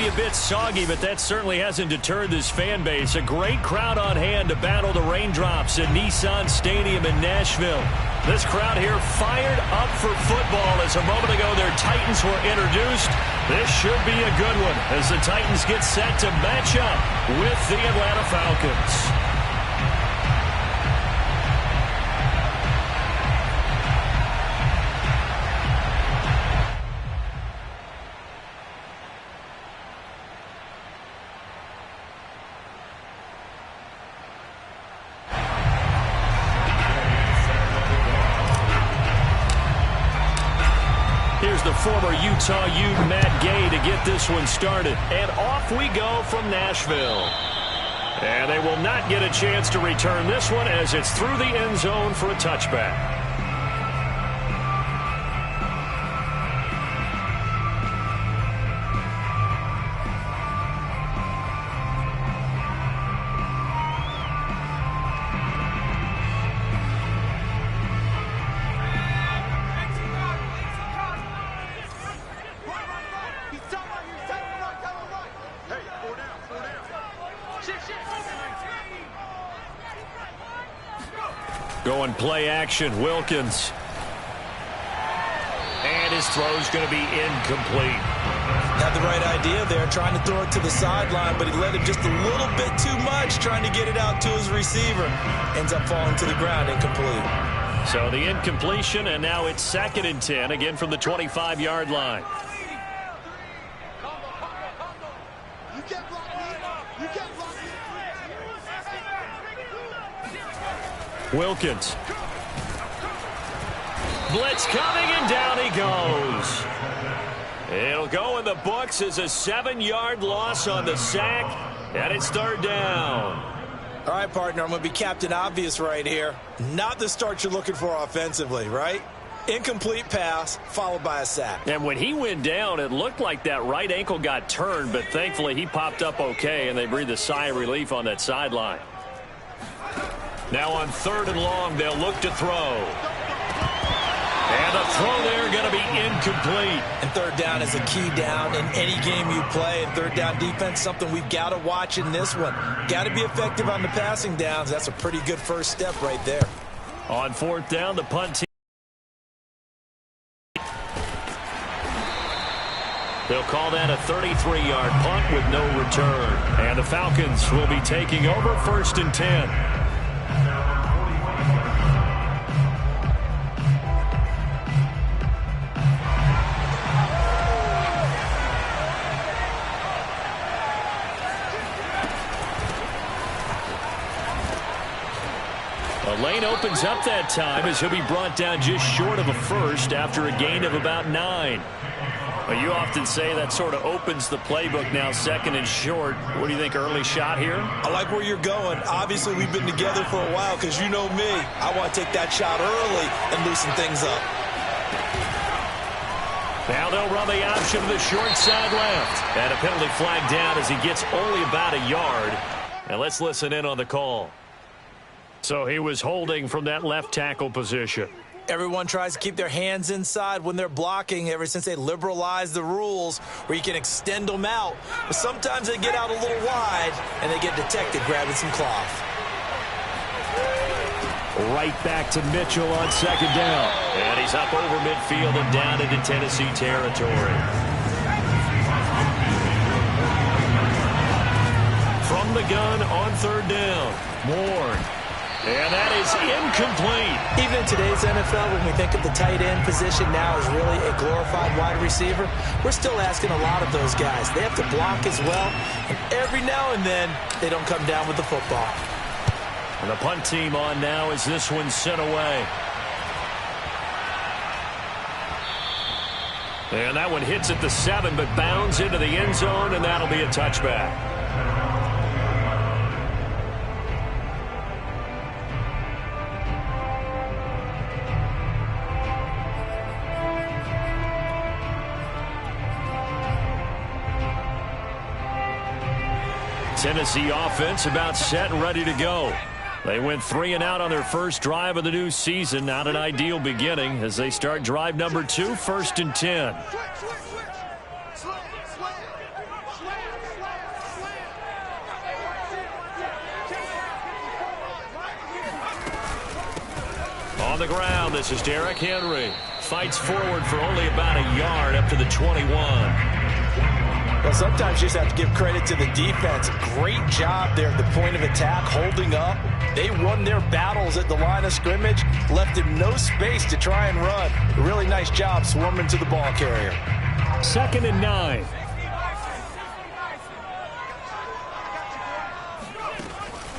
a bit soggy, but that certainly hasn't deterred this fan base. A great crowd on hand to battle the raindrops at Nissan Stadium in Nashville. This crowd here fired up for football as a moment ago their Titans were introduced. This should be a good one as the Titans get set to match up with the Atlanta Falcons. Here's the former Utah Ute Matt Gay to get this one started. And off we go from Nashville. And they will not get a chance to return this one as it's through the end zone for a touchback. Going play action, Wilkins. And his throw's going to be incomplete. Had the right idea there, trying to throw it to the sideline, but he led him just a little bit too much, trying to get it out to his receiver. Ends up falling to the ground, incomplete. So the incompletion, and now it's 2nd and 10, again from the 25-yard line. Wilkins. Blitz coming, and down he goes. It'll go in the books as a 7-yard loss on the sack, and it's 3rd down. All right, partner, I'm going to be Captain Obvious right here. Not the start you're looking for offensively, right? Incomplete pass, followed by a sack. And when he went down, it looked like that right ankle got turned, but thankfully he popped up okay, and they breathed a sigh of relief on that sideline. Now on 3rd and long, they'll look to throw. And the throw there going to be incomplete. And 3rd down is a key down in any game you play. And 3rd down defense, something we've got to watch in this one. Got to be effective on the passing downs. That's a pretty good first step right there. On 4th down, the punt team. They'll call that a 33-yard punt with no return. And the Falcons will be taking over 1st and 10. The lane opens up that time as he'll be brought down just short of a first after a gain of about 9. Well, you often say that sort of opens the playbook now, 2nd and short. What do you think, early shot here? I like where you're going. Obviously, we've been together for a while because you know me. I want to take that shot early and loosen things up. Now they'll run the option to the short side left. And a penalty flag down as he gets only about a yard. And let's listen in on the call. So he was holding from that left tackle position. Everyone tries to keep their hands inside when they're blocking ever since they liberalized the rules where you can extend them out. But sometimes they get out a little wide and they get detected grabbing some cloth. Right back to Mitchell on 2nd down. And he's up over midfield and down into Tennessee territory. From the gun on 3rd down, Moore. And that is incomplete. Even in today's NFL, when we think of the tight end position now as really a glorified wide receiver, we're still asking a lot of those guys. They have to block as well, and every now and then they don't come down with the football. And the punt team on now as this one's sent away. And that one hits at the 7, but bounds into the end zone, and that'll be a touchback. Tennessee offense about set and ready to go. They went 3 and out on their first drive of the new season. Not an ideal beginning as they start drive number 2, 1st and 10. On the ground, this is Derrick Henry. Fights forward for only about a yard up to the 21. Well, sometimes you just have to give credit to the defense. Great job there at the point of attack, holding up. They won their battles at the line of scrimmage, left him no space to try and run. A really nice job swarming to the ball carrier. 2nd and 9.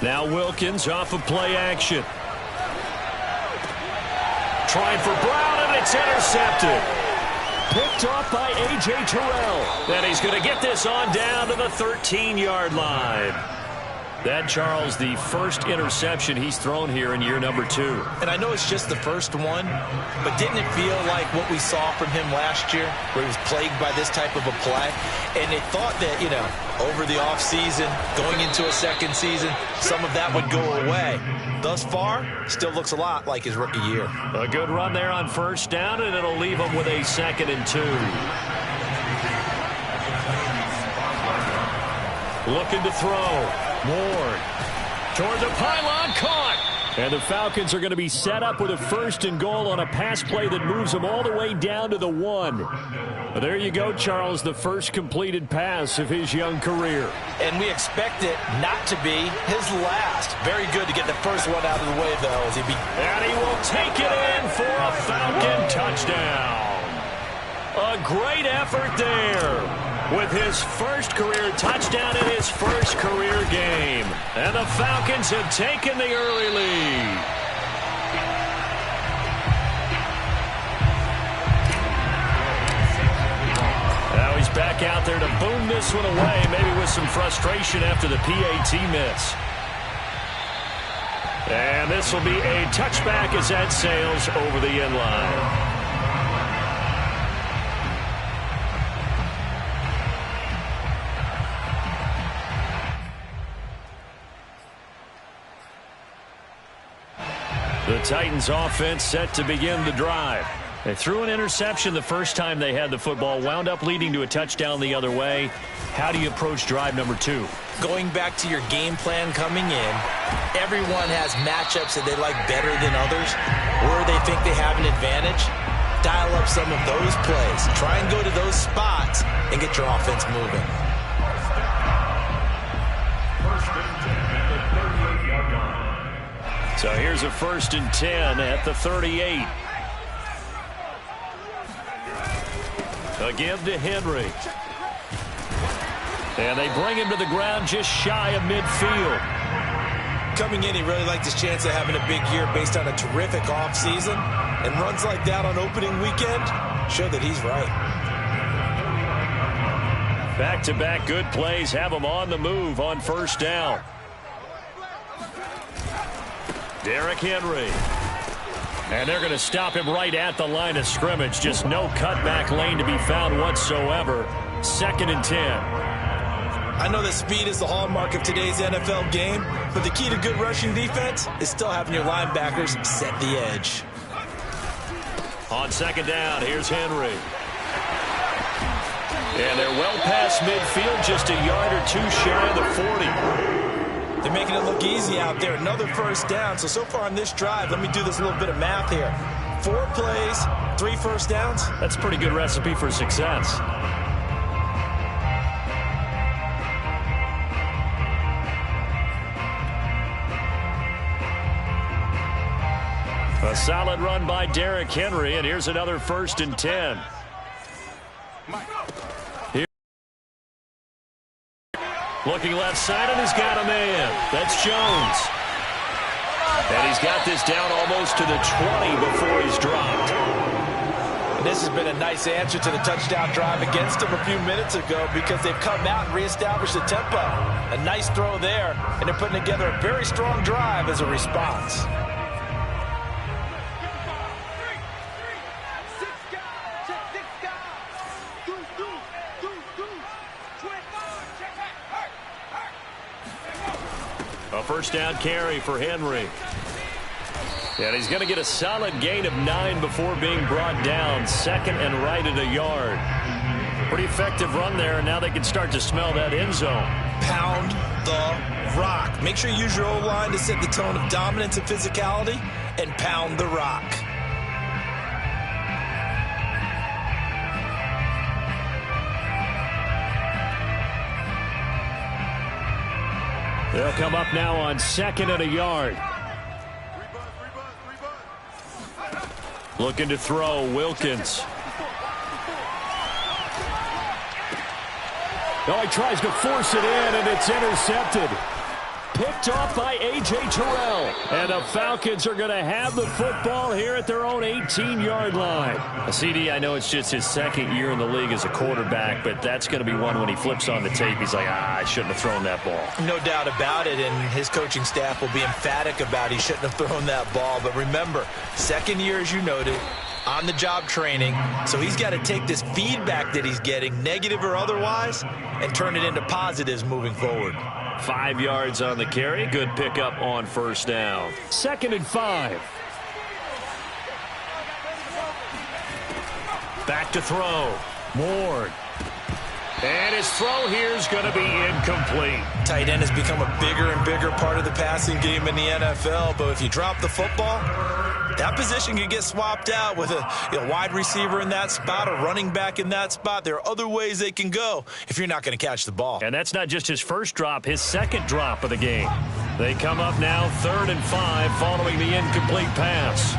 Now Wilkins off of play action. Trying for Brown, and it's intercepted. Picked off by A.J. Terrell. And he's going to get this on down to the 13-yard line. That, Charles, the first interception he's thrown here in year number 2. And I know it's just the first one, but didn't it feel like what we saw from him last year, where he was plagued by this type of a play? And they thought that, over the offseason, going into a second season, some of that would go away. Thus far, still looks a lot like his rookie year. A good run there on first down, and it'll leave him with a 2nd and 2. Looking to throw. Ward toward the pylon, caught. And the Falcons are going to be set up with a 1st and goal on a pass play that moves them all the way down to the 1. Well, there you go, Charles, the first completed pass of his young career. And we expect it not to be his last. Very good to get the first one out of the way, though. And he will take it in for a Falcon touchdown. A great effort there. With his first career touchdown in his first career game. And the Falcons have taken the early lead. Now he's back out there to boom this one away, maybe with some frustration after the PAT miss. And this will be a touchback as that sails over the end line. The Titans offense set to begin the drive. They threw an interception the first time they had the football, wound up leading to a touchdown the other way. How do you approach drive number 2? Going back to your game plan coming in, everyone has matchups that they like better than others, where they think they have an advantage. Dial up some of those plays. Try and go to those spots and get your offense moving. So here's a 1st and 10 at the 38. A give to Henry. And they bring him to the ground just shy of midfield. Coming in, he really liked his chance of having a big year based on a terrific offseason. And runs like that on opening weekend show that he's right. Back-to-back good plays have him on the move on first down. Derrick Henry. And they're going to stop him right at the line of scrimmage. Just no cutback lane to be found whatsoever. 2nd and 10. I know that speed is the hallmark of today's NFL game, but the key to good rushing defense is still having your linebackers set the edge. On 2nd down, here's Henry. And they're well past midfield, just a yard or 2 shy of the 40. They're making it look easy out there. Another first down. So far on this drive, let me do this little bit of math here. 4 plays, 3 first downs. That's a pretty good recipe for success. A solid run by Derrick Henry, and here's another 1st and 10. Looking left side, and he's got a man. That's Jones. And he's got this down almost to the 20 before he's dropped. And this has been a nice answer to the touchdown drive against them a few minutes ago, because they've come out and reestablished the tempo. A nice throw there, and they're putting together a very strong drive as a response. A first down carry for Henry. And he's going to get a solid gain of 9 before being brought down. 2nd and right at a yard. Pretty effective run there, and now they can start to smell that end zone. Pound the rock. Make sure you use your O-line to set the tone of dominance and physicality, and pound the rock. They'll come up now on 2nd and a yard. Looking to throw, Wilkins. Oh, he tries to force it in, and it's intercepted. Picked off by A.J. Terrell. And the Falcons are going to have the football here at their own 18-yard line. CD, I know it's just his 2nd year in the league as a quarterback, but that's going to be one when he flips on the tape. He's like, I shouldn't have thrown that ball. No doubt about it, and his coaching staff will be emphatic about he shouldn't have thrown that ball. But remember, 2nd year, as you noted, on-the-job training, so he's got to take this feedback that he's getting, negative or otherwise, and turn it into positives moving forward. 5 yards on the carry. Good pickup on 1st down. 2nd and 5. Back to throw. Ward. And his throw here is going to be incomplete. Tight end has become a bigger and bigger part of the passing game in the NFL, but if you drop the football, that position can get swapped out with a wide receiver in that spot, a running back in that spot. There are other ways they can go if you're not going to catch the ball. And that's not just his first drop, his 2nd drop of the game. They come up now 3rd and 5 following the incomplete pass.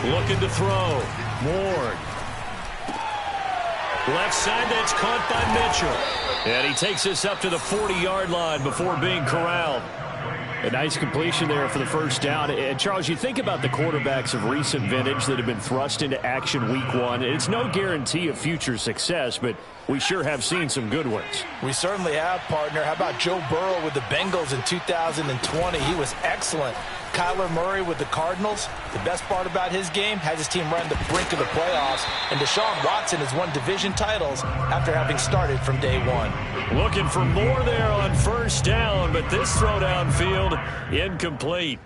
Looking to throw. Ward. Left side, that's caught by Mitchell. And he takes us up to the 40-yard line before being corralled. A nice completion there for the 1st down. And, Charles, you think about the quarterbacks of recent vintage that have been thrust into action week 1. It's no guarantee of future success, but we sure have seen some good ones. We certainly have, partner. How about Joe Burrow with the Bengals in 2020? He was excellent. Kyler Murray with the Cardinals. The best part about his game, has his team right on the brink of the playoffs. And Deshaun Watson has won division titles after having started from day 1. Looking for more there on 1st down, but this throw downfield incomplete.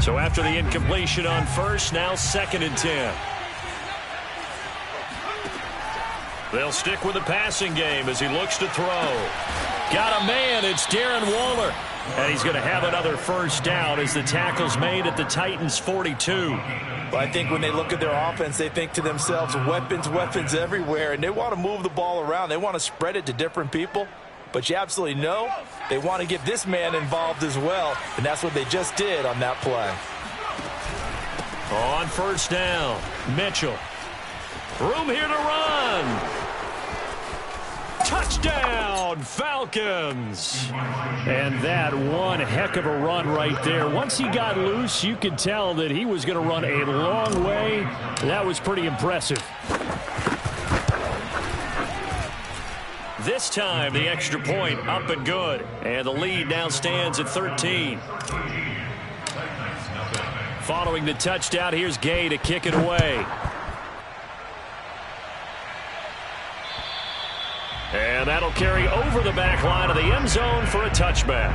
So after the incompletion on 1st, now 2nd and 10. They'll stick with the passing game as he looks to throw. Got a man, it's Darren Waller. And he's going to have another 1st down as the tackle's made at the Titans' 42. Well, I think when they look at their offense, they think to themselves, weapons, weapons everywhere, and they want to move the ball around. They want to spread it to different people. But you absolutely know they want to get this man involved as well, and that's what they just did on that play. On 1st down, Mitchell. Room here to run. Touchdown, Falcons. And that one heck of a run right there. Once he got loose, you could tell that he was going to run a long way. That was pretty impressive. This time, the extra point up and good. And the lead now stands at 13. Following the touchdown, here's Gay to kick it away. And that'll carry over the back line of the end zone for a touchback.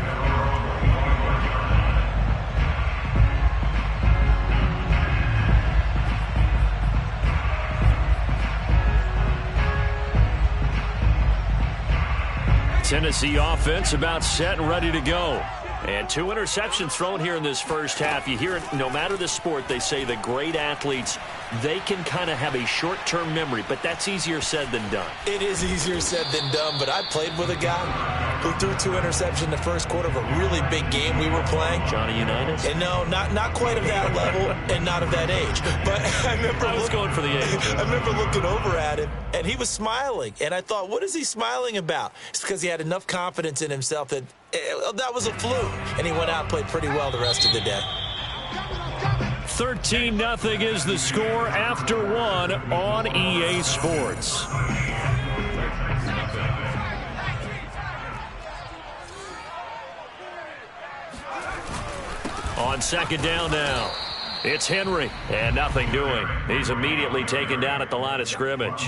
Tennessee offense about set and ready to go. And 2 interceptions thrown here in this 1st half. You hear it, no matter the sport, they say the great athletes, they can kind of have a short-term memory, but that's easier said than done. It is easier said than done, but I played with a guy who threw 2 interceptions in the 1st quarter of a really big game we were playing. Johnny Unitas? And no, not quite of that level and not of that age. But I was going for the age. I remember looking over at him, and he was smiling. And I thought, what is he smiling about? It's because he had enough confidence in himself that that was a fluke. And he went out and played pretty well the rest of the day. 13-0 is the score after 1 on EA Sports. On 2nd down now, it's Henry, and nothing doing. He's immediately taken down at the line of scrimmage.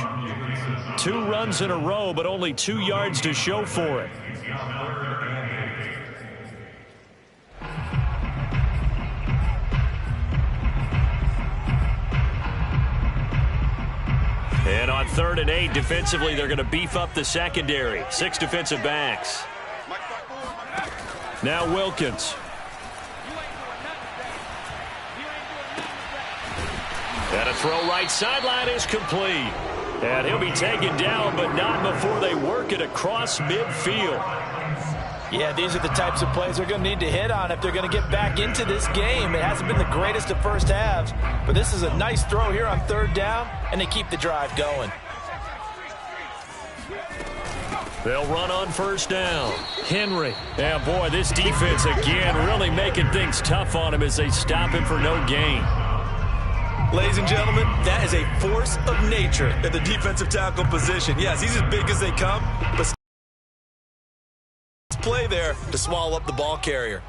2 runs in a row, but only 2 yards to show for it. And on 3rd and 8, defensively, they're going to beef up the secondary. 6 defensive backs. Now Wilkins. And a throw right sideline is complete. And he'll be taken down, but not before they work it across midfield. Yeah, these are the types of plays they're going to need to hit on if they're going to get back into this game. It hasn't been the greatest of first halves, but this is a nice throw here on third down, and they keep the drive going. They'll run on first down. Henry. Yeah, boy, this defense again really making things tough on him as they stop him for no gain. Ladies and gentlemen, that is a force of nature at the defensive tackle position. Yes, he's as big as they come, but play there to swallow up the ball carrier.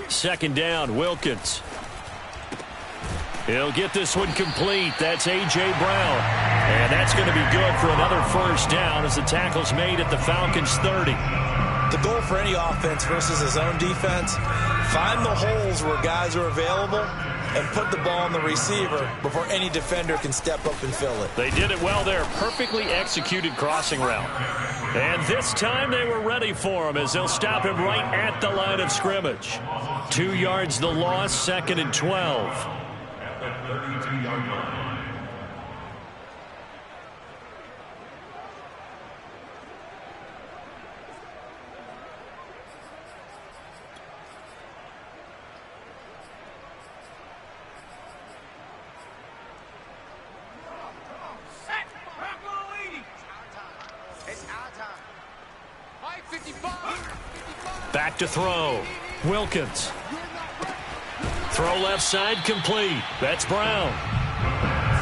Second down, Wilkins. He'll get this one complete. That's A.J. Brown. And that's going to be good for another first down as the tackle's made at the Falcons' 30. The goal for any offense versus his own defense, find the holes where guys are available and put the ball on the receiver before any defender can step up and fill it. They did it well there. Perfectly executed crossing route. And this time they were ready for him as they'll stop him right at the line of scrimmage. 2 yards the loss, 2nd and 12. At the 32-yard line. Back to throw. Wilkins. Throw left side complete. That's Brown.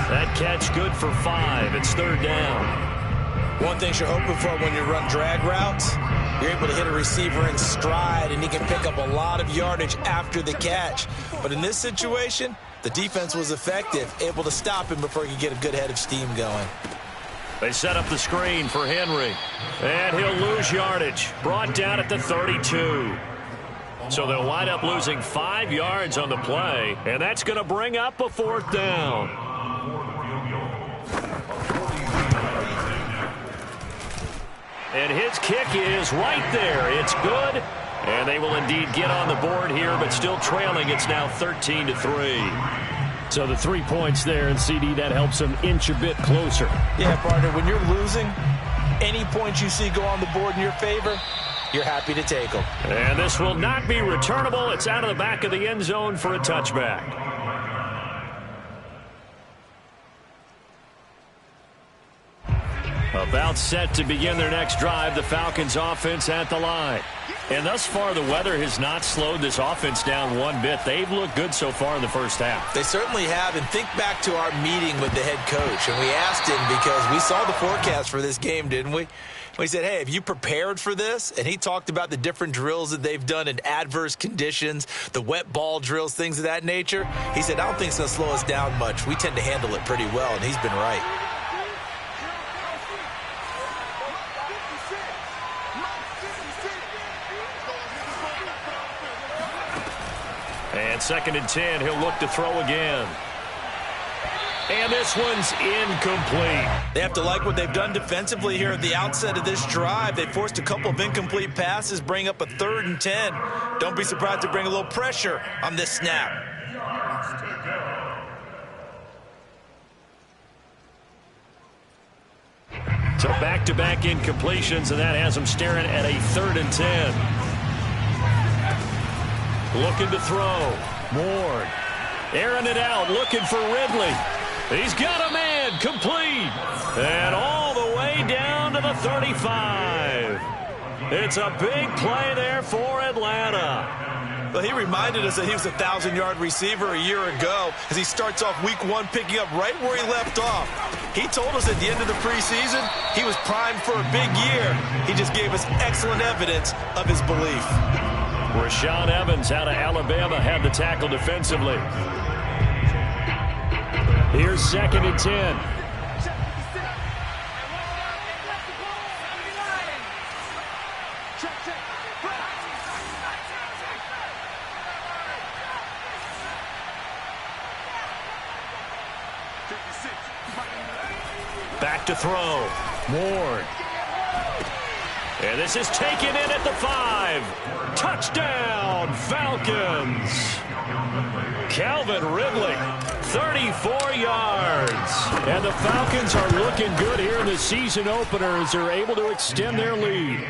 That catch good for 5. It's third down. One thing you're hoping for when you run drag routes, you're able to hit a receiver in stride and he can pick up a lot of yardage after the catch. But in this situation, the defense was effective, able to stop him before he could get a good head of steam going. They set up the screen for Henry. And he'll lose yardage. Brought down at the 32. So they'll wind up losing 5 yards on the play. And that's going to bring up a fourth down. And his kick is right there. It's good. And they will indeed get on the board here, but still trailing. It's now 13-3. So the 3 points there, and CD, that helps them inch a bit closer. Yeah, partner, when you're losing, any points you see go on the board in your favor, you're happy to take them. And this will not be returnable. It's out of the back of the end zone for a touchback. About set to begin their next drive, the Falcons offense at the line. And thus far, the weather has not slowed this offense down one bit. They've looked good so far in the first half. They certainly have. And think back to our meeting with the head coach. And we asked him because we saw the forecast for this game, didn't we? We said, hey, have you prepared for this? And he talked about the different drills that they've done in adverse conditions, the wet ball drills, things of that nature. He said, I don't think it's going to slow us down much. We tend to handle it pretty well, and he's been right. And 2nd and 10, he'll look to throw again. And this one's incomplete. They have to like what they've done defensively here at the outset of this drive. They forced a couple of incomplete passes, bring up a 3rd and 10. Don't be surprised to bring a little pressure on this snap. So back-to-back incompletions, and that has them staring at a 3rd and 10. Looking to throw. Ward. Airing it out, looking for Ridley. He's got a man, complete. And all the way down to the 35. It's a big play there for Atlanta. Well, he reminded us that he was a 1,000-yard receiver a year ago as he starts off week 1 picking up right where he left off. He told us at the end of the preseason he was primed for a big year. He just gave us excellent evidence of his belief. Rashaan Evans out of Alabama had the tackle defensively. Here's 2nd and 10. Back to throw. Ward. And this is taken in at the 5. Touchdown, Falcons. Calvin Ridley, 34 yards. And the Falcons are looking good here in the season opener as they're able to extend their lead.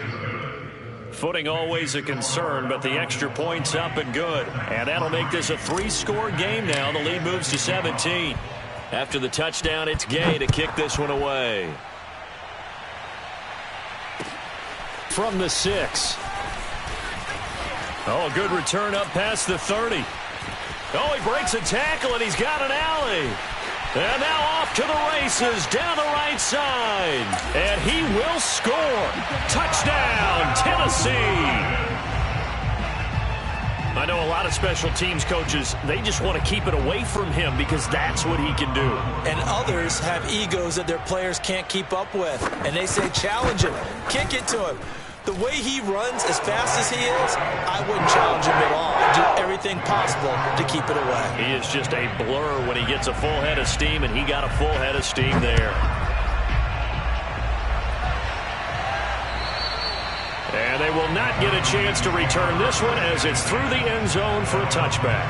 Footing always a concern, but the extra point's up and good. And that'll make this a 3-score game now. The lead moves to 17. After the touchdown, it's Gay to kick this one away. From the 6. Oh, good return up past the 30. Oh, he breaks a tackle, and he's got an alley. And now off to the races down the right side. And he will score. Touchdown, Tennessee. I know a lot of special teams coaches, they just want to keep it away from him because that's what he can do. And others have egos that their players can't keep up with. And they say, challenge him, kick it to him. The way he runs as fast as he is, I wouldn't challenge him at all. I'd do everything possible to keep it away. He is just a blur when he gets a full head of steam, and he got a full head of steam there. And they will not get a chance to return this one as it's through the end zone for a touchback.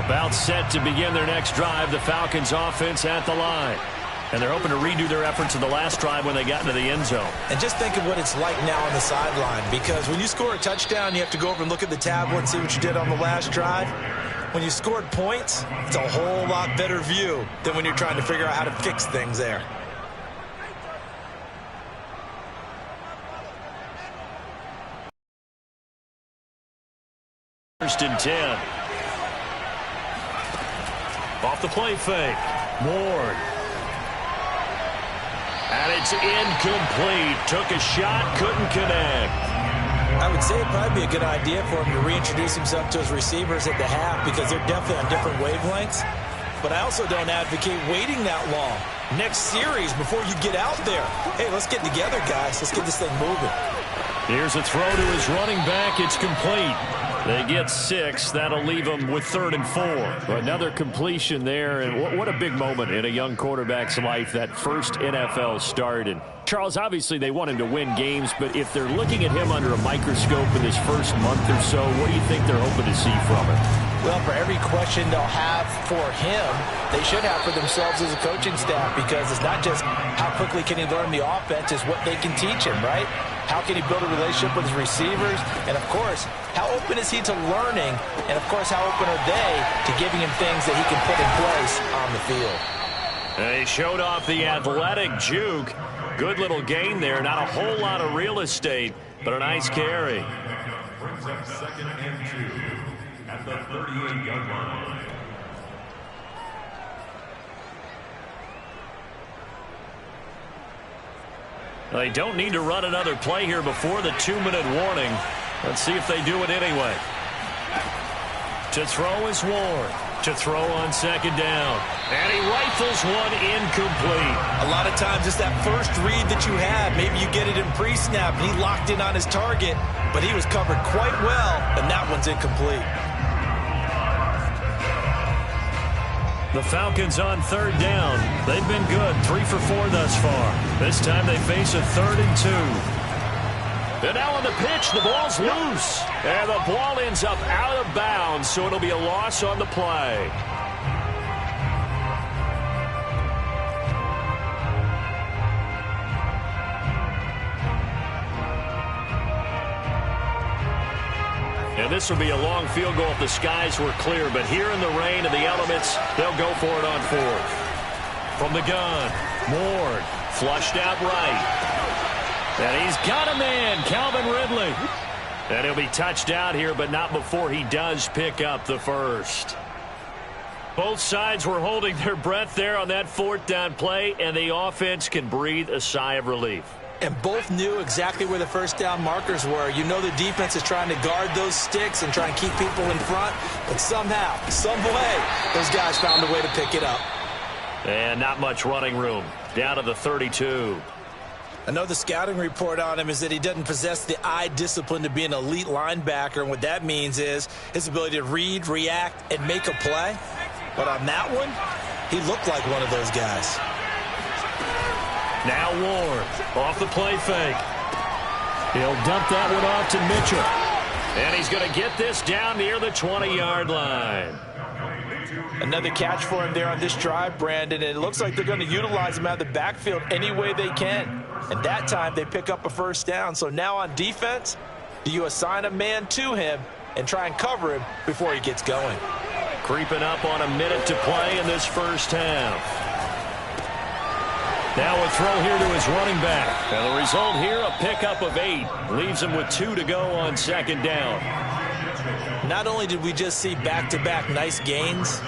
About set to begin their next drive, the Falcons offense at the line. And they're hoping to redo their efforts of the last drive when they got into the end zone. And just think of what it's like now on the sideline, because when you score a touchdown, you have to go over and look at the tablet and see what you did on the last drive. When you scored points, it's a whole lot better view than when you're trying to figure out how to fix things there. First and 10. Off the play fake. Ward. And it's incomplete. Took a shot, couldn't connect. I would say it'd probably be a good idea for him to reintroduce himself to his receivers at the half because they're definitely on different wavelengths. But I also don't advocate waiting that long. Next series before you get out there. Hey, let's get together, guys. Let's get this thing moving. Here's a throw to his running back. It's complete. They get 6. That'll leave them with 3rd and 4. Another completion there, and what a big moment in a young quarterback's life, that first NFL start. And Charles, obviously they want him to win games, but if they're looking at him under a microscope in this first month or so, what do you think they're hoping to see from him? Well, for every question they'll have for him, they should have for themselves as a coaching staff, because it's not just how quickly can he learn the offense, it's what they can teach him, right? How can he build a relationship with his receivers? And, of course, how open is he to learning? And, of course, how open are they to giving him things that he can put in place on the field? They showed off the athletic juke. Good little gain there. Not a whole lot of real estate, but a nice carry. Brings up 2nd and 2 at the 38-yard line. They don't need to run another play here before the 2-minute warning. Let's see if they do it anyway. To throw is Ward. To throw on 2nd down. And he rifles one incomplete. A lot of times it's that first read that you have. Maybe you get it in pre-snap and he locked in on his target, but he was covered quite well, and that one's incomplete. The Falcons on 3rd down. They've been good, 3 for 4 thus far. This time they face a 3rd and 2. And now on the pitch, the ball's loose. And the ball ends up out of bounds, so it'll be a loss on the play. And this will be a long field goal if the skies were clear. But here in the rain and the elements, they'll go for it on 4th. From the gun, Ward flushed out right. And he's got a man, Calvin Ridley. And he'll be touched out here, but not before he does pick up the first. Both sides were holding their breath there on that 4th down play, and the offense can breathe a sigh of relief. And both knew exactly where the first down markers were. You know the defense is trying to guard those sticks and trying to keep people in front. But somehow, some way, those guys found a way to pick it up. And not much running room. Down to the 32. I know the scouting report on him is that he doesn't possess the eye discipline to be an elite linebacker. And what that means is his ability to read, react, and make a play. But on that one, he looked like one of those guys. Now Ward off the play fake. He'll dump that one off to Mitchell. And he's going to get this down near the 20-yard line. Another catch for him there on this drive, Brandon. And it looks like they're going to utilize him out of the backfield any way they can. And that time they pick up a first down. So now on defense, do you assign a man to him and try and cover him before he gets going? Creeping up on a minute to play in this first half. Now a throw here to his running back. And the result here, a pickup of 8. Leaves him with 2 to go on second down. Not only did we just see back-to-back nice gains,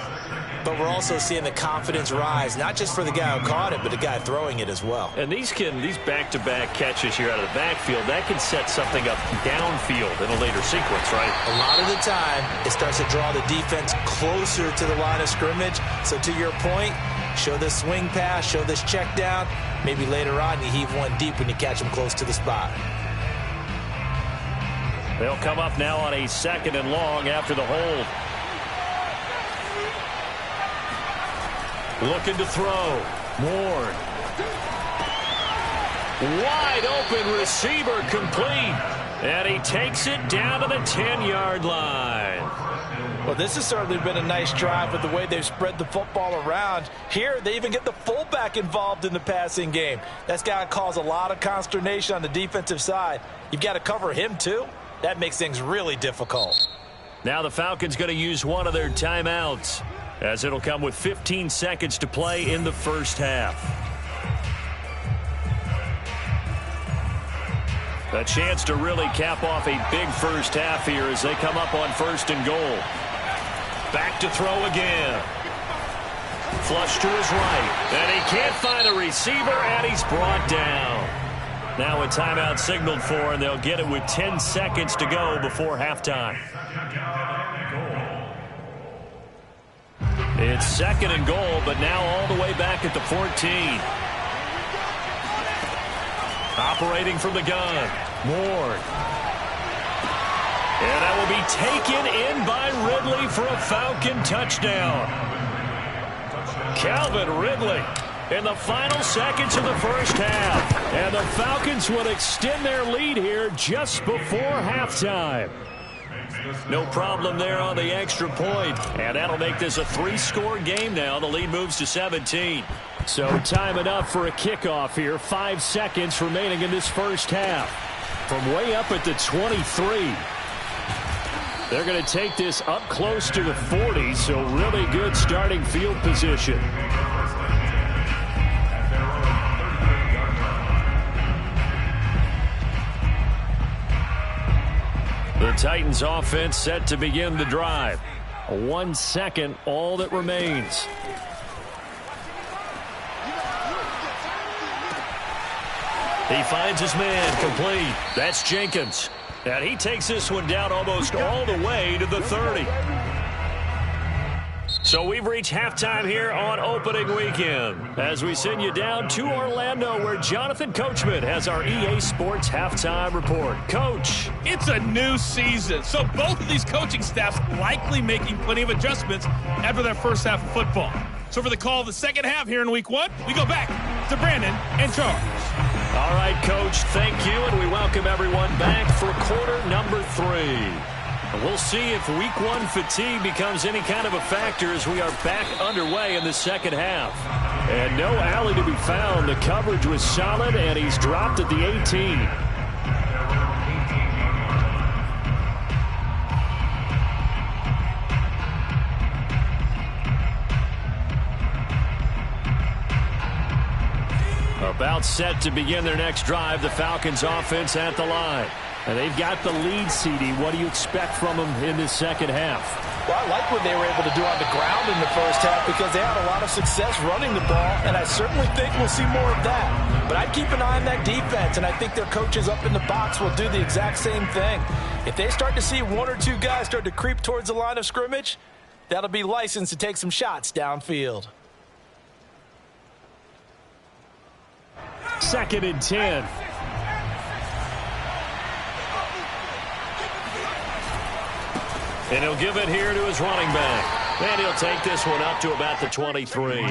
but we're also seeing the confidence rise, not just for the guy who caught it, but the guy throwing it as well. And these back-to-back catches here out of the backfield, that can set something up downfield in a later sequence, right? A lot of the time, it starts to draw the defense closer to the line of scrimmage. So to your point, show this swing pass, show this check down. Maybe later on you heave one deep when you catch him close to the spot. They'll come up now on a 2nd and long after the hold. Looking to throw. Ward. Wide open receiver complete. And he takes it down to the 10-yard line. Well, this has certainly been a nice drive with the way they've spread the football around. Here, they even get the fullback involved in the passing game. That's got to cause a lot of consternation on the defensive side. You've got to cover him, too. That makes things really difficult. Now the Falcons going to use one of their timeouts, as it'll come with 15 seconds to play in the first half. A chance to really cap off a big first half here as they come up on 1st and goal. Back to throw again. Flush to his right. And he can't find a receiver, and he's brought down. Now a timeout signaled for, and they'll get it with 10 seconds to go before halftime. It's 2nd and goal, but now all the way back at the 14. Operating from the gun. Ward. And that will be taken in by Ridley for a Falcon touchdown. Calvin Ridley in the final seconds of the first half. And the Falcons would extend their lead here just before halftime. No problem there on the extra point. And that'll make this a 3-score game now. The lead moves to 17. So time enough for a kickoff here. 5 seconds remaining in this first half. From way up at the 23. They're going to take this up close to the 40, so really good starting field position. The Titans offense set to begin the drive. 1 second, all that remains. He finds his man complete. That's Jenkins. And he takes this one down almost all the way to the 30. So we've reached halftime here on opening weekend as we send you down to Orlando where Jonathan Coachman has our EA Sports halftime report. Coach. It's a new season, so both of these coaching staffs likely making plenty of adjustments after their first half of football. So for the call of the second half here in week 1, we go back to Brandon and Charles. All right, Coach, thank you, and we welcome everyone back for quarter number 3. And we'll see if week 1 fatigue becomes any kind of a factor as we are back underway in the second half. And no alley to be found. The coverage was solid, and he's dropped at the 18. About set to begin their next drive, the Falcons offense at the line. And they've got the lead, CD. What do you expect from them in this second half? Well, I like what they were able to do on the ground in the first half because they had a lot of success running the ball, and I certainly think we'll see more of that. But I'd keep an eye on that defense, and I think their coaches up in the box will do the exact same thing. If they start to see 1 or 2 guys start to creep towards the line of scrimmage, that'll be licensed to take some shots downfield. 2nd and 10. And he'll give it here to his running back. And he'll take this one up to about the 23.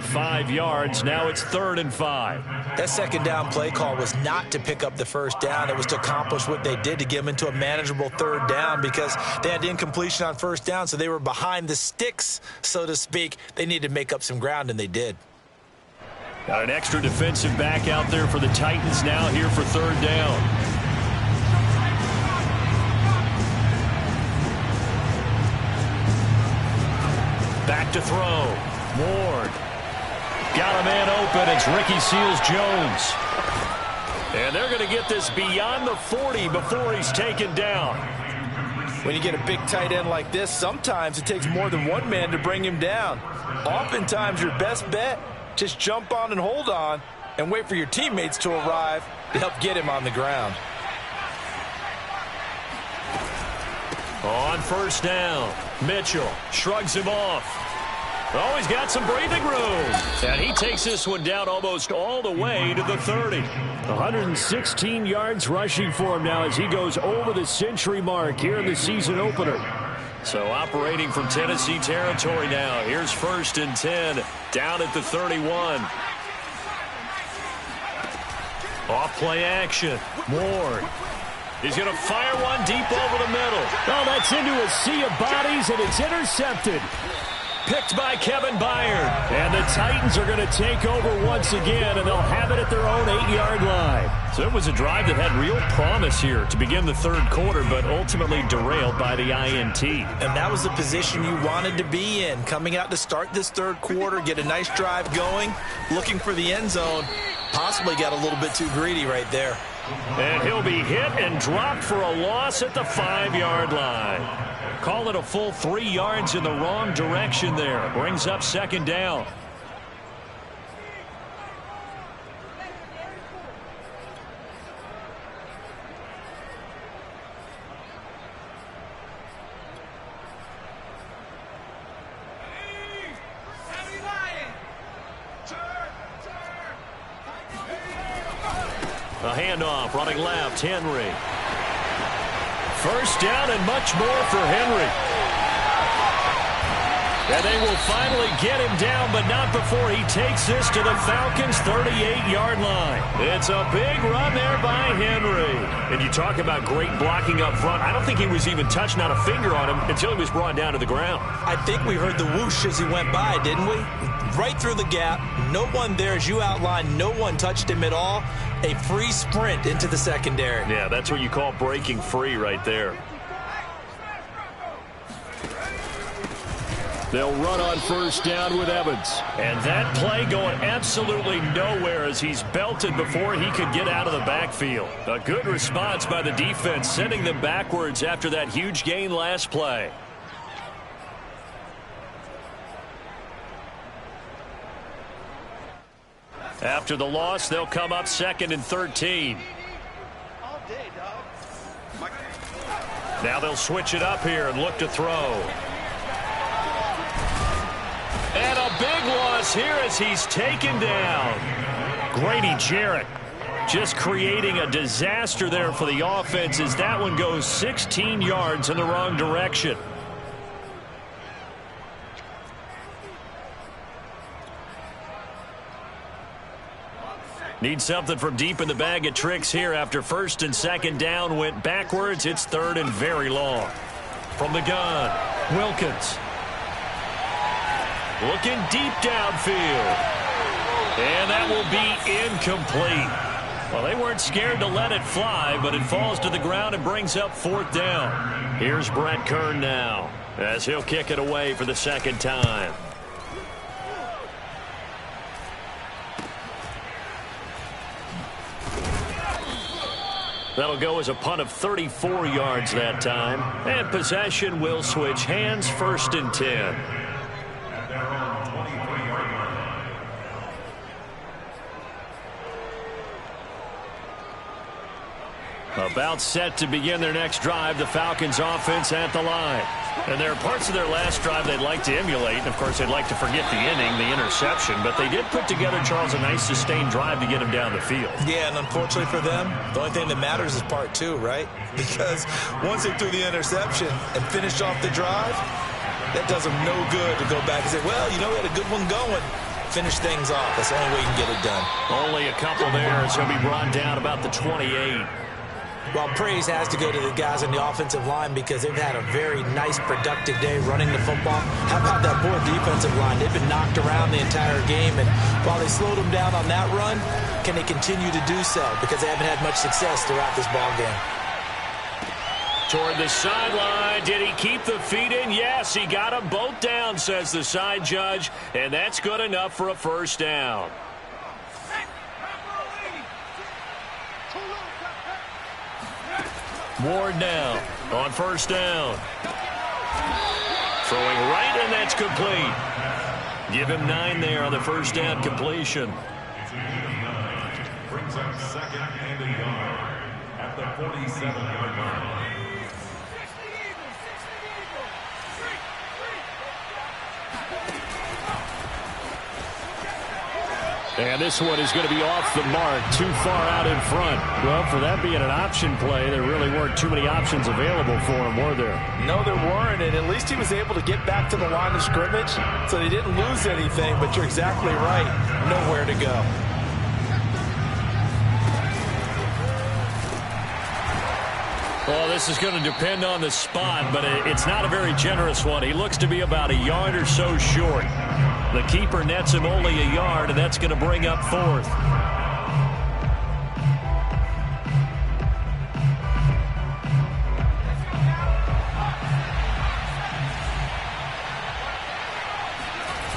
5 yards. Now it's 3rd and 5. That second down play call was not to pick up the first down. It was to accomplish what they did, to get them into a manageable 3rd down, because they had incompletion on first down, so they were behind the sticks, so to speak. They needed to make up some ground, and they did. Got an extra defensive back out there for the Titans now here for 3rd down. Back to throw. Ward. Got a man open. It's Ricky Seals-Jones. And they're going to get this beyond the 40 before he's taken down. When you get a big tight end like this, sometimes it takes more than one man to bring him down. Oftentimes, your best bet, just jump on and hold on and wait for your teammates to arrive to help get him on the ground. On first down, Mitchell shrugs him off. Oh, he's got some breathing room. And he takes this one down almost all the way to the 30. 116 yards rushing for him now as he goes over the century mark here in the season opener. So operating from Tennessee territory now. Here's 1st and 10 down at the 31. Off play action. Ward. He's going to fire one deep over the middle. Oh, that's into a sea of bodies, and it's intercepted. Picked by Kevin Byard. And the Titans are going to take over once again, and they'll have it at their own 8-yard line. So it was a drive that had real promise here to begin the 3rd quarter, but ultimately derailed by the INT. And that was the position you wanted to be in, coming out to start this 3rd quarter, get a nice drive going, looking for the end zone. Possibly got a little bit too greedy right there. And he'll be hit and dropped for a loss at the 5-yard line. Call it a full 3 yards in the wrong direction there. Brings up 2nd down. A handoff, running left, Henry. 1st down and much more for Henry. And they will finally get him down, but not before he takes this to the Falcons' 38-yard line. It's a big run there by Henry. And you talk about great blocking up front. I don't think he was even touched, not a finger on him, until he was brought down to the ground. I think we heard the whoosh as he went by, didn't we? Right through the gap. No one there, as you outlined. No one touched him at all. A free sprint into the secondary. Yeah, that's what you call breaking free right there. They'll run on 1st down with Evans. And that play going absolutely nowhere as he's belted before he could get out of the backfield. A good response by the defense, sending them backwards after that huge gain last play. After the loss, they'll come up 2nd and 13. Now they'll switch it up here and look to throw. And a big loss here as he's taken down. Grady Jarrett just creating a disaster there for the offense as that one goes 16 yards in the wrong direction. Need something from deep in the bag of tricks here after 1st and 2nd down went backwards. It's 3rd and very long. From the gun, Wilkins. Looking deep downfield. And that will be incomplete. Well, they weren't scared to let it fly, but it falls to the ground and brings up 4th down. Here's Brett Kern now as he'll kick it away for the 2nd time. That'll go as a punt of 34 yards that time. And possession will switch hands, 1st and 10. About set to begin their next drive, the Falcons offense at the line. And there are parts of their last drive they'd like to emulate. And of course, they'd like to forget the inning, the interception. But they did put together, Charles, a nice sustained drive to get him down the field. Yeah, and unfortunately for them, the only thing that matters is part 2, right? Because once they threw the interception and finished off the drive, That does them no good to go back and say, well, you know, we had a good one going. Finish things off. That's the only way you can get it done. Only a couple there. It's going to be brought down about the 28. Well, praise has to go to the guys on the offensive line because they've had a very nice, productive day running the football. How about that poor defensive line? They've been knocked around the entire game, and while they slowed them down on that run, can they continue to do so? Because they haven't had much success throughout this ball game. Toward the sideline. Did he keep the feet in? Yes, he got them both down, says the side judge, and that's good enough for a first down. Ward now on first down. Throwing right, and that's complete. Give him 9 there on the first down completion. Brings up second and a yard at the 47-yard line. And this one is going to be off the mark, too far out in front. Well, for that being an option play, there really weren't too many options available for him, were there? No, there weren't, and at least he was able to get back to the line of scrimmage, so they didn't lose anything, but you're exactly right. Nowhere to go. Well, this is going to depend on the spot, but it's not a very generous one. He looks to be about a yard or so short. The keeper nets him only a yard, and that's going to bring up 4th.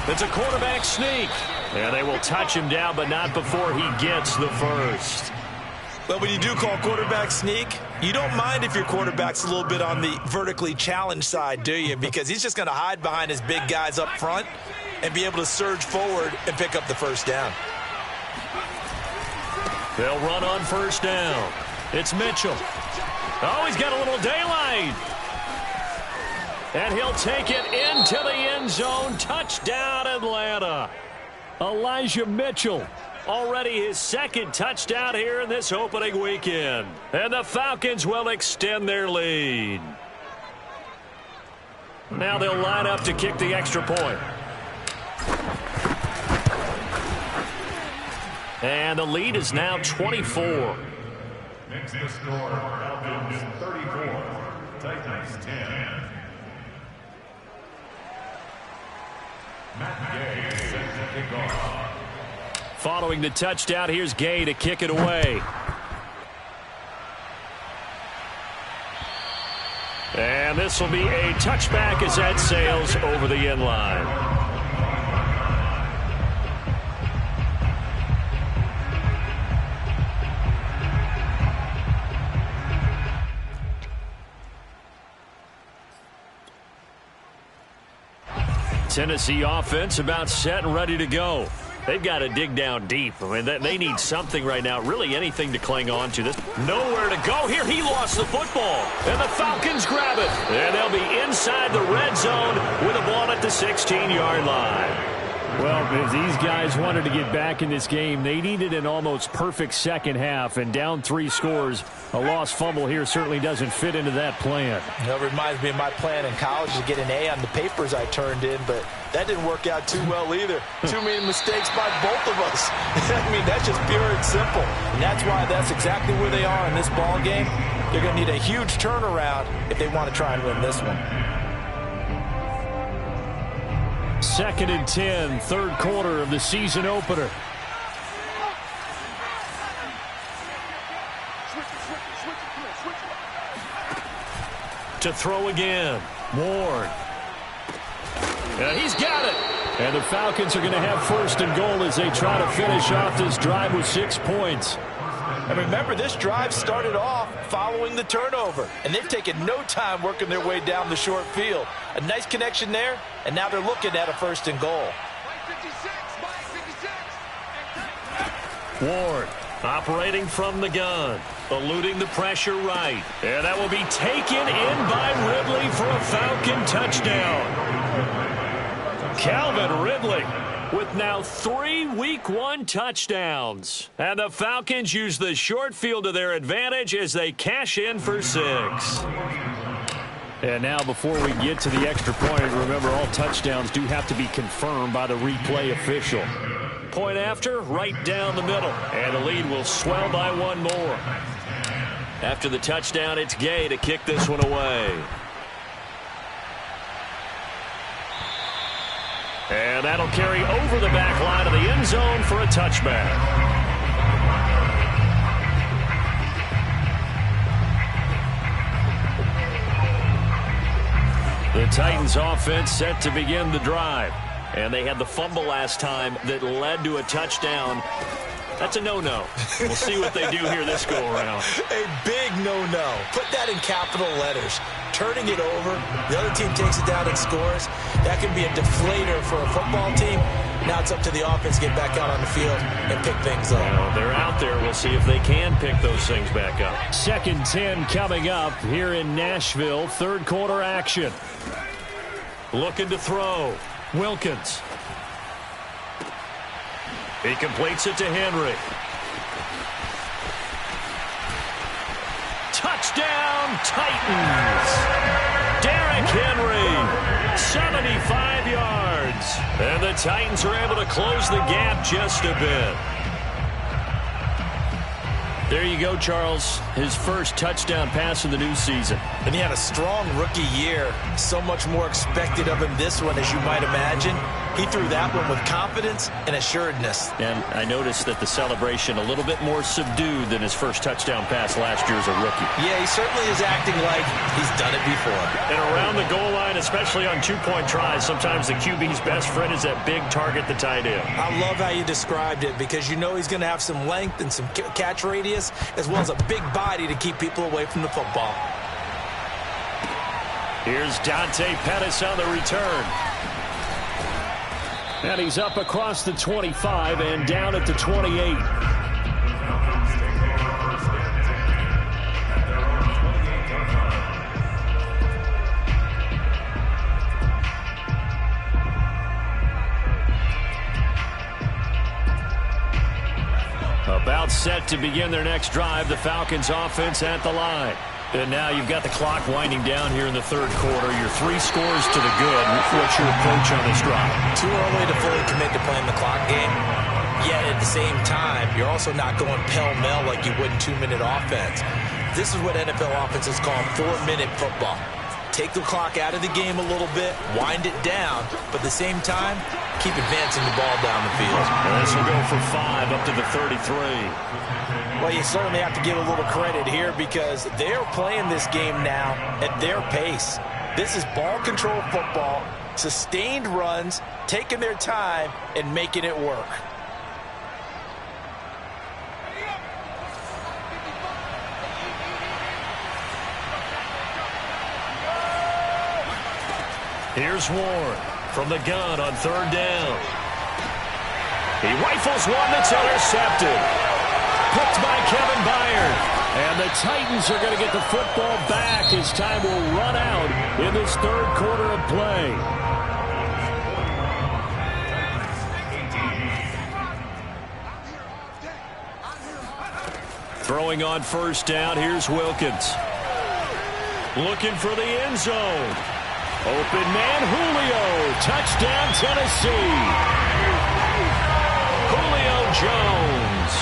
It's a quarterback sneak. And they will touch him down, but not before he gets the first. But when you do call quarterback sneak, you don't mind if your quarterback's a little bit on the vertically challenged side, do you? Because he's just going to hide behind his big guys up front and be able to surge forward and pick up the first down. They'll run on first down. It's Mitchell. Oh, he's got a little daylight. And he'll take it into the end zone. Touchdown, Atlanta. Elijah Mitchell. Already his second touchdown here in this opening weekend. And the Falcons will extend their lead. Now they'll line up to kick the extra point. And the lead is now 24. Makes the score Falcons 34, Titans 10. Matt Gay set to kick off. Following the touchdown, here's Gay to kick it away. And this will be a touchback as that sails over the end line. Tennessee offense about set and ready to go. They've got to dig down deep. I mean, they need something right now, really anything to cling on to. This nowhere to go here. He lost the football, and the Falcons grab it. And they'll be inside the red zone with a ball at the 16-yard line. Well, if these guys wanted to get back in this game, they needed an almost perfect second half, and down 3 scores. A lost fumble here certainly doesn't fit into that plan. It reminds me of my plan in college to get an A on the papers I turned in, but that didn't work out too well either. Too many mistakes by both of us. I mean, that's just pure and simple. And that's why that's exactly where they are in this ball game. They're going to need a huge turnaround if they want to try and win this one. 2nd and 10, third quarter of the season opener. To throw again, Ward. And he's got it. And the Falcons are going to have 1st and goal as they try to finish off this drive with 6 points. And remember, this drive started off following the turnover, and they've taken no time working their way down the short field. A nice connection there, and now they're looking at a 1st and goal. Ward operating from the gun, eluding the pressure right. And that will be taken in by Ridley for a Falcon touchdown. Calvin Ridley with now 3 Week 1 touchdowns. And the Falcons use the short field to their advantage as they cash in for 6. And now before we get to the extra point, remember all touchdowns do have to be confirmed by the replay official. Point after, right down the middle. And the lead will swell by one more. After the touchdown, it's Gay to kick this one away. And that'll carry over the back line of the end zone for a touchback. The Titans offense set to begin the drive. And they had the fumble last time that led to a touchdown. That's a no-no. We'll see what they do here this go-around. A big no-no. Put that in capital letters. Turning it over, the other team takes it down and scores. That can be a deflator for a football team. Now it's up to the offense to get back out on the field and pick things up. Well, they're out there. We'll see if they can pick those things back up. 2nd and 10 coming up here in Nashville. Third quarter action. Looking to throw. Wilkins. He completes it to Henry. Touchdown, Titans. Derrick Henry, 75 yards. And the Titans are able to close the gap just a bit. There you go, Charles. His first touchdown pass of the new season. And he had a strong rookie year. So much more expected of him this one, as you might imagine. He threw that one with confidence and assuredness. And I noticed that the celebration a little bit more subdued than his first touchdown pass last year as a rookie. Yeah, he certainly is acting like he's done it before. And around the goal line, especially on two-point tries, sometimes the QB's best friend is that big target, the tight end. I love how you described it because you know he's going to have some length and some catch radius as well as a big body to keep people away from the football. Here's Dante Pettis on the return. And he's up across the 25 and down at the 28. About set to begin their next drive, the Falcons offense at the line. And now you've got the clock winding down here in the third quarter. Your 3 scores to the good. What's your approach on this drive? Too early to fully commit to playing the clock game. Yet at the same time, you're also not going pell-mell like you would in 2-minute offense. This is what NFL offenses call 4-minute football. Take the clock out of the game a little bit, wind it down, but at the same time, keep advancing the ball down the field. And this will go for 5 up to the 33. Well, you certainly have to give a little credit here because they're playing this game now at their pace. This is ball control football, sustained runs, taking their time, and making it work. Here's Ward from the gun on 3rd down. He rifles one that's intercepted. Picked by Kevin Byard. And the Titans are going to get the football back as time will run out in this third quarter of play. Throwing on 1st down, here's Wilkins. Looking for the end zone. Open man, Julio. Touchdown, Tennessee. Julio Jones.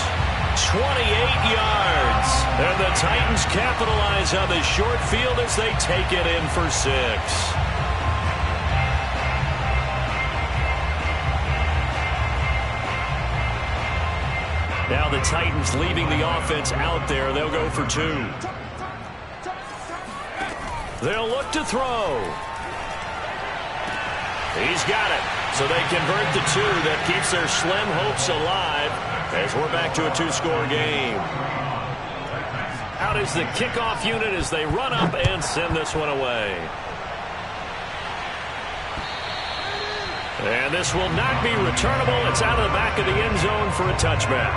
28 yards. And the Titans capitalize on the short field as they take it in for 6. Now the Titans leaving the offense out there. They'll go for 2. They'll look to throw. He's got it. So they convert the 2. That keeps their slim hopes alive as we're back to a 2-score game. Out is the kickoff unit as they run up and send this one away. And this will not be returnable. It's out of the back of the end zone for a touchback.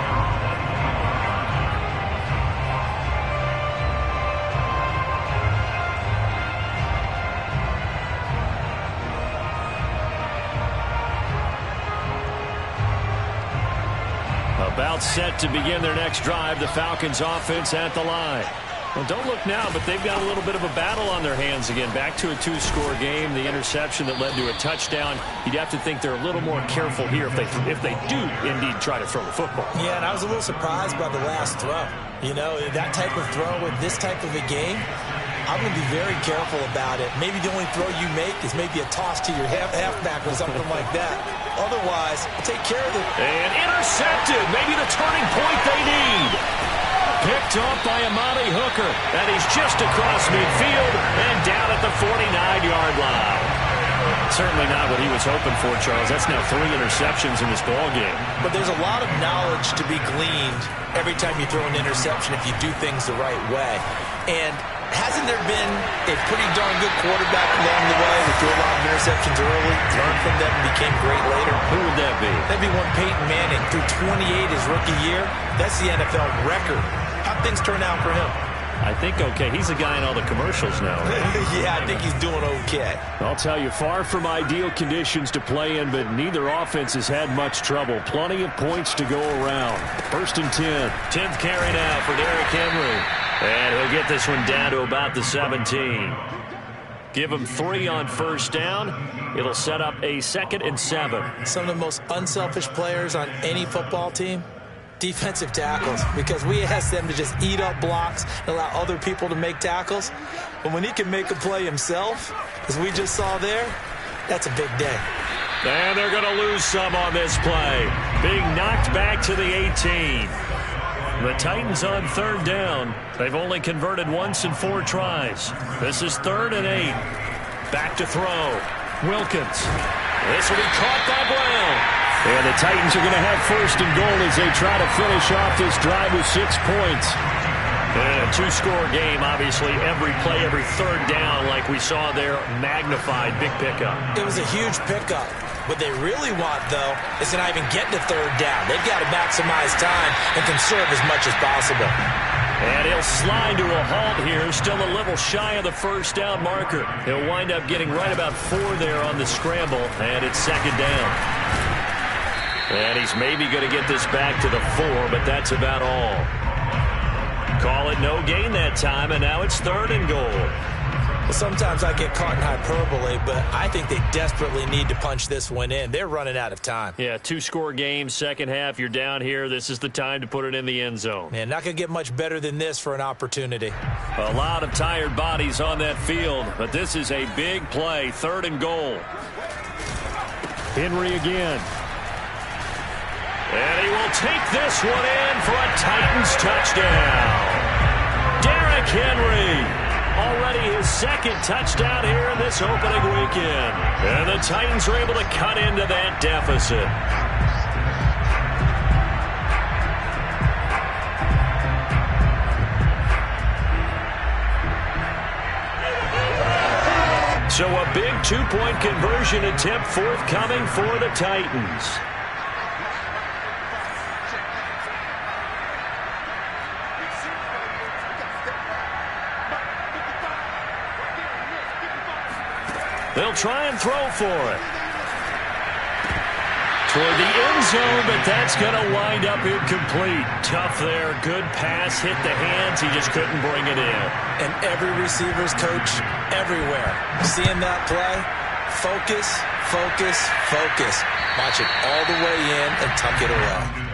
About set to begin their next drive, the Falcons offense at the line. Well, don't look now, but they've got a little bit of a battle on their hands again. Back to a 2-score game. The interception that led to a touchdown. You'd have to think they're a little more careful here if they do indeed try to throw the football. Yeah, and I was a little surprised by the last throw. You know, that type of throw in this type of a game, I'm going to be very careful about it. Maybe the only throw you make is maybe a toss to your halfback or something like that. Otherwise, take care of it. And intercepted. Maybe the turning point they need. Picked off by Amani Hooker. And he's just across midfield and down at the 49-yard line. Certainly not what he was hoping for, Charles. That's now 3 interceptions in this ballgame. But there's a lot of knowledge to be gleaned every time you throw an interception if you do things the right way. And hasn't there been a pretty darn good quarterback along the way who threw a lot of interceptions early, learned from them, and became great later? Who would that be? That'd be one Peyton Manning. Threw 28 his rookie year. That's the NFL record. How'd things turn out for him? I think okay. He's a guy in all the commercials now. Right? Yeah, I think he's doing okay. I'll tell you, far from ideal conditions to play in, but neither offense has had much trouble. Plenty of points to go around. 1st and 10. 10th carry now for Derrick Henry. And he'll get this one down to about the 17. Give him 3 on 1st down. It'll set up a 2nd and 7. Some of the most unselfish players on any football team, defensive tackles, because we ask them to just eat up blocks and allow other people to make tackles. But when he can make a play himself, as we just saw there, that's a big day. And they're going to lose some on this play. Being knocked back to the 18. The Titans on 3rd down. They've only converted once in 4 tries. This is 3rd and 8. Back to throw. Wilkins. This will be caught by Brown. And the Titans are going to have 1st and goal as they try to finish off this drive with 6 points. And a 2-score game, obviously. Every play, every 3rd down, like we saw there, magnified. Big pickup. It was a huge pickup. What they really want, though, is to not even get to 3rd down. They've got to maximize time and conserve as much as possible. And he'll slide to a halt here, still a little shy of the 1st down marker. He'll wind up getting right about 4 there on the scramble, and it's 2nd down. And he's maybe going to get this back to the 4, but that's about all. Call it no gain that time, and now it's 3rd and goal. Sometimes I get caught in hyperbole, but I think they desperately need to punch this one in. They're running out of time. Yeah, 2-score game, 2nd half. You're down here. This is the time to put it in the end zone. Man, not going to get much better than this for an opportunity. A lot of tired bodies on that field, but this is a big play. 3rd and goal. Henry again. And he will take this one in for a Titans touchdown. Derrick Henry. Already his 2nd touchdown here in this opening weekend. And the Titans are able to cut into that deficit. So a big 2-point conversion attempt forthcoming for the Titans. They'll try and throw for it. Toward the end zone, but that's going to wind up incomplete. Tough there. Good pass. Hit the hands. He just couldn't bring it in. And every receiver's coach everywhere. Seeing that play, focus, focus, focus. Watch it all the way in and tuck it away.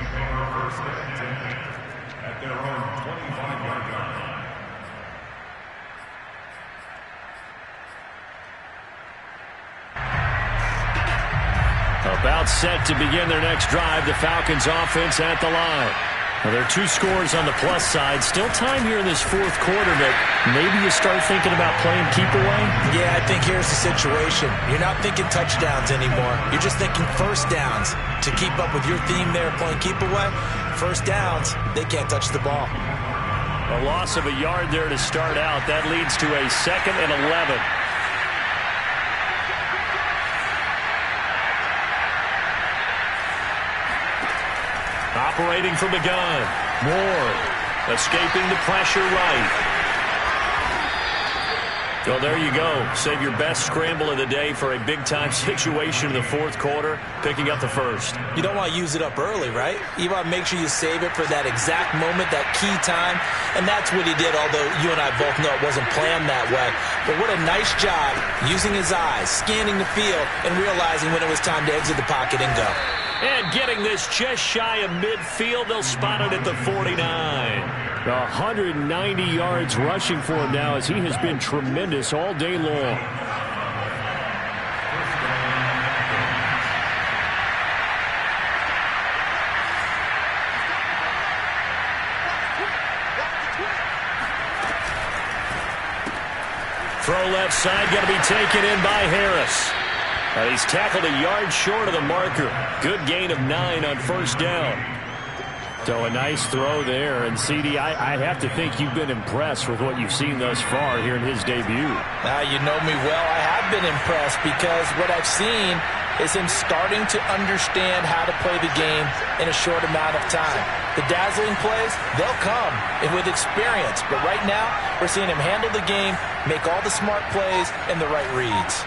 About set to begin their next drive. The Falcons offense at the line. Well, there are 2 scores on the plus side. Still time here in this 4th quarter, but maybe you start thinking about playing keep away? Yeah, I think here's the situation. You're not thinking touchdowns anymore. You're just thinking 1st downs. To keep up with your theme there, playing keep away, 1st downs, they can't touch the ball. A loss of a yard there to start out. That leads to a 2nd and 11. Operating from the gun. Moore escaping the pressure right. Well, there you go. Save your best scramble of the day for a big-time situation in the fourth quarter, picking up the first. You don't want to use it up early, right? You want to make sure you save it for that exact moment, that key time, and that's what he did, although you and I both know it wasn't planned that way. But what a nice job using his eyes, scanning the field, and realizing when it was time to exit the pocket and go. And getting this just shy of midfield, they'll spot it at the 49. 190 yards rushing for him now as he has been tremendous all day long. Throw left side, going to be taken in by Harris. He's tackled a yard short of the marker. Good gain of 9 on first down. So a nice throw there. And, CD, I have to think you've been impressed with what you've seen thus far here in his debut. You know me well. I have been impressed because what I've seen is him starting to understand how to play the game in a short amount of time. The dazzling plays, they'll come with experience. But right now, we're seeing him handle the game, make all the smart plays, and the right reads.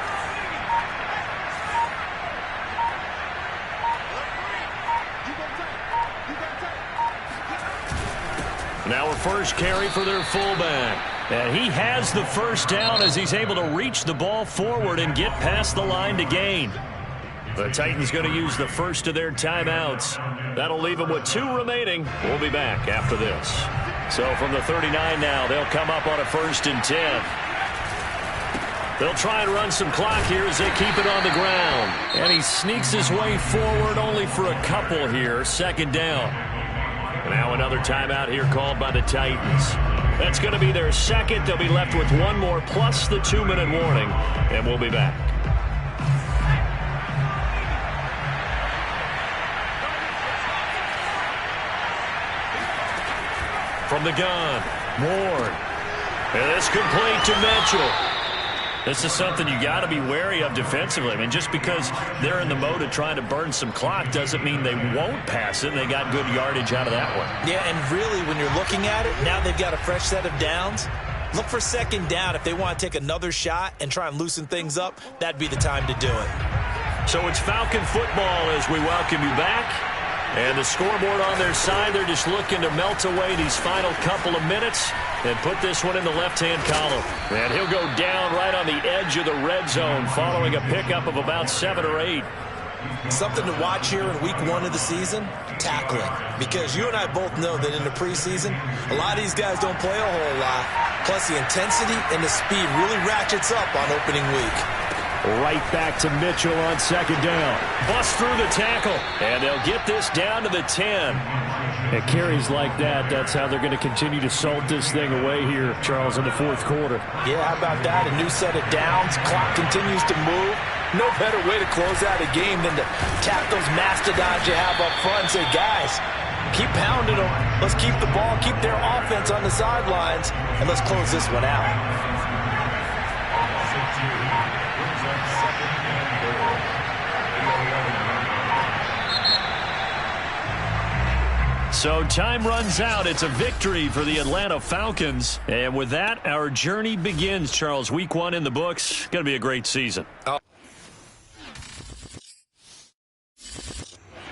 Now a first carry for their fullback. And he has the first down as he's able to reach the ball forward and get past the line to gain. The Titans going to use the first of their timeouts. That'll leave them with 2 remaining. We'll be back after this. So from the 39 now, they'll come up on a 1st and 10. They'll try and run some clock here as they keep it on the ground. And he sneaks his way forward only for a couple here. 2nd down. Now another timeout here called by the Titans. That's going to be their second. They'll be left with 1 more plus the 2-minute warning. And we'll be back. From the gun, Ward. And it's complete to Mitchell. This is something you got to be wary of defensively. I mean, just because they're in the mode of trying to burn some clock doesn't mean they won't pass it. They got good yardage out of that one. Yeah, and really, when you're looking at it, now they've got a fresh set of downs. Look for 2nd down. If they want to take another shot and try and loosen things up, that'd be the time to do it. So it's Falcon football as we welcome you back. And the scoreboard on their side, they're just looking to melt away these final couple of minutes and put this one in the left-hand column. And he'll go down right on the edge of the red zone following a pickup of about 7 or 8. Something to watch here in week 1 of the season, tackling. Because you and I both know that in the preseason, a lot of these guys don't play a whole lot. Plus the intensity and the speed really ratchets up on opening week. Right back to Mitchell on 2nd down. Bust through the tackle. And they'll get this down to the 10. And carries like that, that's how they're going to continue to salt this thing away here, Charles, in the 4th quarter. Yeah, how about that? A new set of downs. Clock continues to move. No better way to close out a game than to tap those mastodons you have up front and say, guys, keep pounding them. Let's keep the ball, keep their offense on the sidelines, and let's close this one out. So time runs out. It's a victory for the Atlanta Falcons. And with that, our journey begins, Charles. Week 1 in the books. Going to be a great season.